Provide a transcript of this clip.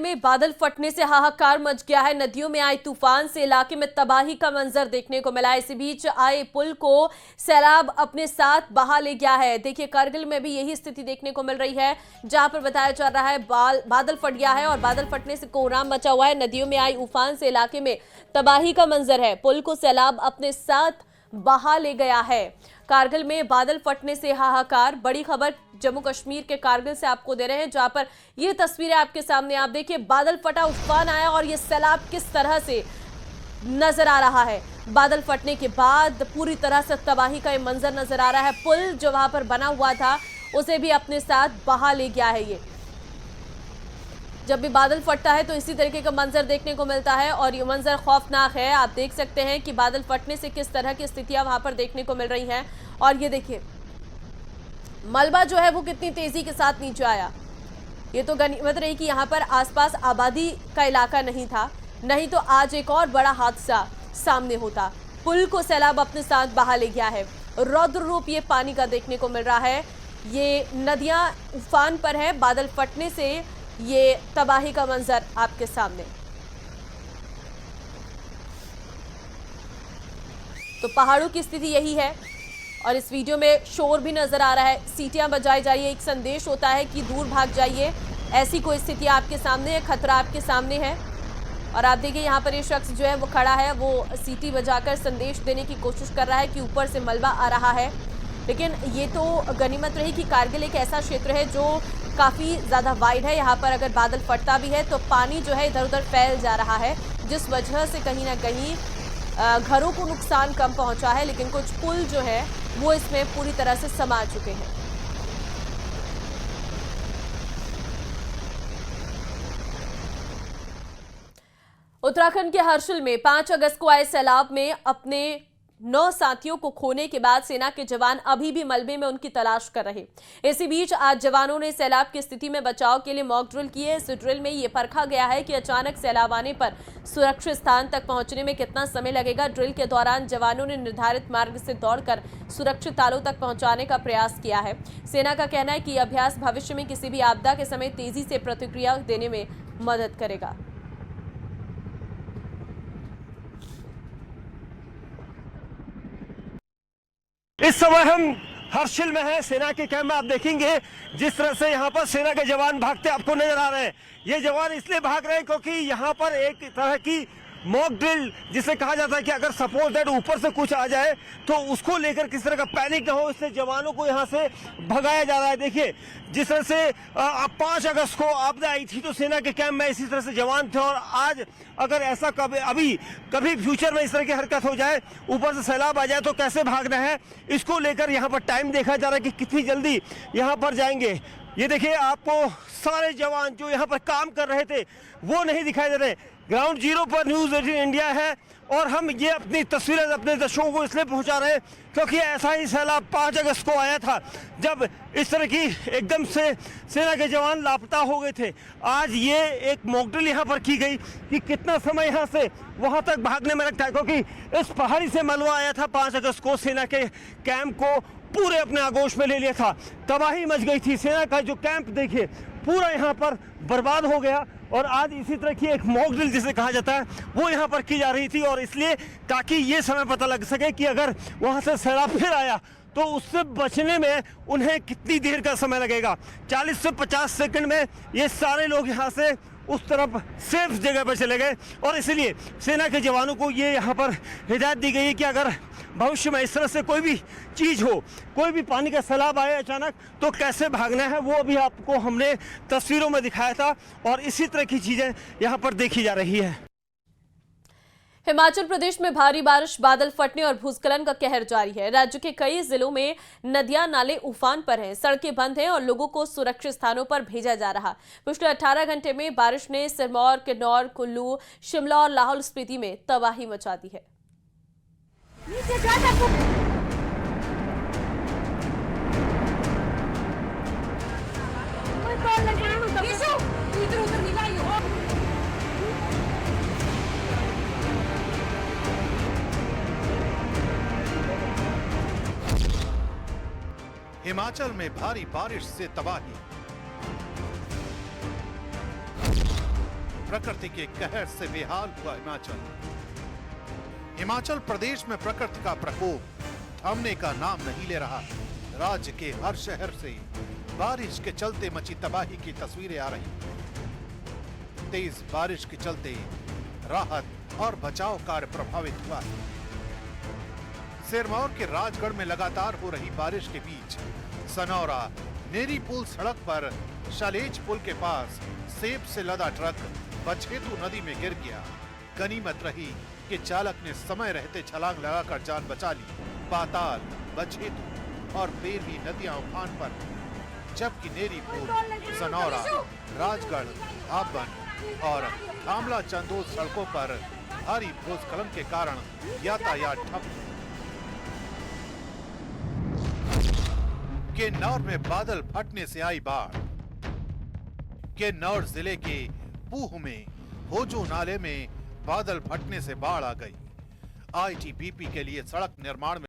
में बादल फटने से हाहाकार मच गया है। नदियों में आए तूफान से इलाके में तबाही का मंजर देखने को मिला है। इसी बीच आए पुल को सैलाब अपने साथ बहा ले गया है। देखिए, कारगिल में भी यही स्थिति देखने को मिल रही है, जहां पर बताया जा रहा है बादल फट गया है और बादल फटने से कोहराम मचा हुआ है। नदियों में आई उफान से इलाके में तबाही का मंजर है। पुल को सैलाब अपने साथ बहा ले गया है। कारगिल में बादल फटने से हाहाकार। बड़ी खबर जम्मू कश्मीर के कारगिल से आपको दे रहे हैं, जहां पर ये तस्वीरें आपके सामने। आप देखिए, बादल फटा, उफान आया और ये सैलाब किस तरह से नजर आ रहा है। बादल फटने के बाद पूरी तरह से तबाही का ये मंजर नजर आ रहा है। पुल जो वहां पर बना हुआ था उसे भी अपने साथ बहा ले गया है। ये जब भी बादल फटता है तो इसी तरीके का मंजर देखने को मिलता है और ये मंजर खौफनाक है। आप देख सकते हैं कि बादल फटने से किस तरह की स्थितियां वहां पर देखने को मिल रही हैं। और ये देखिए, मलबा जो है वो कितनी तेजी के साथ नीचे आया। ये तो गनीमत रही कि यहाँ पर आसपास आबादी का इलाका नहीं था, नहीं तो आज एक और बड़ा हादसा सामने होता। पुल को सैलाब अपने साथ बहा ले गया है। रौद्र रूप ये पानी का देखने को मिल रहा है। ये नदियां उफान पर है। बादल फटने से ये तबाही का मंजर आपके सामने। तो पहाड़ों की स्थिति यही है और इस वीडियो में शोर भी नजर आ रहा है। सीटियां बजाई जा रही है। एक संदेश होता है कि दूर भाग जाइए। ऐसी कोई स्थिति आपके सामने है, खतरा आपके सामने है। और आप देखिए, यहाँ पर ये शख्स जो है वो खड़ा है, वो सीटी बजाकर संदेश देने की कोशिश कर रहा है कि ऊपर से मलबा आ रहा है। लेकिन ये तो गनीमत रही कि कारगिल एक ऐसा क्षेत्र है जो काफ़ी ज़्यादा वाइड है। यहाँ पर अगर बादल फटता भी है तो पानी जो है इधर उधर फैल जा रहा है, जिस वजह से कहीं ना कहीं घरों को नुकसान कम पहुँचा है। लेकिन कुछ पुल जो है वो इसमें पूरी तरह से समा चुके हैं। उत्तराखंड के हर्षिल में 5 अगस्त को आए सैलाब में अपने 9 साथियों को खोने के बाद सेना के जवान अभी भी मलबे में उनकी तलाश कर रहे। इसी बीच आज जवानों ने सैलाब की स्थिति में बचाव के लिए मॉक ड्रिल किए। इस ड्रिल में ये परखा गया है कि अचानक सैलाब आने पर सुरक्षित स्थान तक पहुंचने में कितना समय लगेगा। ड्रिल के दौरान जवानों ने निर्धारित मार्ग से दौड़कर सुरक्षित तालों तक पहुंचाने का प्रयास किया है। सेना का कहना है कि यह अभ्यास भविष्य में किसी भी आपदा के समय तेजी से प्रतिक्रिया देने में मदद करेगा। इस समय हम हर्षिल में हैं, सेना के कैंप में। आप देखेंगे जिस तरह से यहाँ पर सेना के जवान भागते आपको नजर आ रहे हैं। ये जवान इसलिए भाग रहे हैं क्योंकि यहाँ पर एक तरह की मॉक ड्रिल जिसे कहा जाता है कि अगर सपोज दैट ऊपर से कुछ आ जाए तो उसको लेकर किस तरह का पैनिक न हो, इससे जवानों को यहाँ से भगाया जा रहा है। देखिए, जिस तरह से 5 अगस्त को आपदा आई थी तो सेना के कैंप में इसी तरह से जवान थे। और आज अगर ऐसा कभी फ्यूचर में इस तरह की हरकत हो जाए, ऊपर से सैलाब आ जाए तो कैसे भागना है, इसको लेकर यहाँ पर टाइम देखा जा रहा है कि कितनी जल्दी यहाँ पर जाएंगे। ये देखिए, आपको सारे जवान जो यहाँ पर काम कर रहे थे वो नहीं दिखाई दे रहे। ग्राउंड जीरो पर न्यूज़ 18 इंडिया है और हम ये अपनी तस्वीरें अपने दर्शकों को इसलिए पहुंचा रहे हैं क्योंकि ऐसा ही सैलाब 5 अगस्त को आया था, जब इस तरह की एकदम से सेना के जवान लापता हो गए थे। आज ये एक मॉक ड्रिल यहाँ पर की गई कि कितना समय यहाँ से वहाँ तक भागने में लगता है, क्योंकि इस पहाड़ी से मलबा आया था 5 अगस्त को। सेना के कैंप को पूरे अपने आगोश में ले लिया था। तबाही मच गई थी। सेना का जो कैंप देखिए पूरा यहाँ पर बर्बाद हो गया। और आज इसी तरह की एक मॉक ड्रिल जिसे कहा जाता है वो यहाँ पर की जा रही थी, और इसलिए ताकि ये समय पता लग सके कि अगर वहाँ से सैलाब फिर आया तो उससे बचने में उन्हें कितनी देर का समय लगेगा। 40 से 50 सेकंड में ये सारे लोग यहाँ से उस तरफ सेफ जगह पर चले गए। और इसलिए सेना के जवानों को ये यहाँ पर हिदायत दी गई है कि अगर भविष्य में इस तरह से कोई भी चीज़ हो, कोई भी पानी का सैलाब आए अचानक, तो कैसे भागना है, वो अभी आपको हमने तस्वीरों में दिखाया था। और इसी तरह की चीज़ें यहाँ पर देखी जा रही है। हिमाचल प्रदेश में भारी बारिश, बादल फटने और भूस्खलन का कहर जारी है। राज्य के कई जिलों में नदियां नाले उफान पर हैं, सड़कें बंद हैं और लोगों को सुरक्षित स्थानों पर भेजा जा रहा। पिछले 18 घंटे में बारिश ने सिरमौर, किन्नौर, कुल्लू, शिमला और लाहौल स्पीति में तबाही मचा दी है। हिमाचल में भारी बारिश से तबाही। प्रकृति के कहर से बेहाल हुआ हिमाचल प्रदेश में प्रकृति का प्रकोप थमने का नाम नहीं ले रहा। राज्य के हर शहर से बारिश के चलते मची तबाही की तस्वीरें आ रही। तेज बारिश के चलते राहत और बचाव कार्य प्रभावित हुआ है। सिरमौर के राजगढ़ में लगातार हो रही बारिश के बीच सनौरा नेरी पुल सड़क पर शालेज पुल के पास सेब से लदा ट्रक बछेतु नदी में गिर गया। गनीमत रही कि चालक ने समय रहते छलांग लगाकर जान बचा ली। पाताल, बछेतु और बेरवी नदियां उफान पर, जबकि नेरी पुल, सनौरा, राजगढ़, आबन और थामला चंदोद सड़कों पर भारी भूस्खलन के कारण यातायात ठप। किन्नौर में बादल फटने से आई बाढ़। किन्नौर जिले के पूह में होजो नाले में बादल फटने से बाढ़ आ गई। आईटीबीपी के लिए सड़क निर्माण में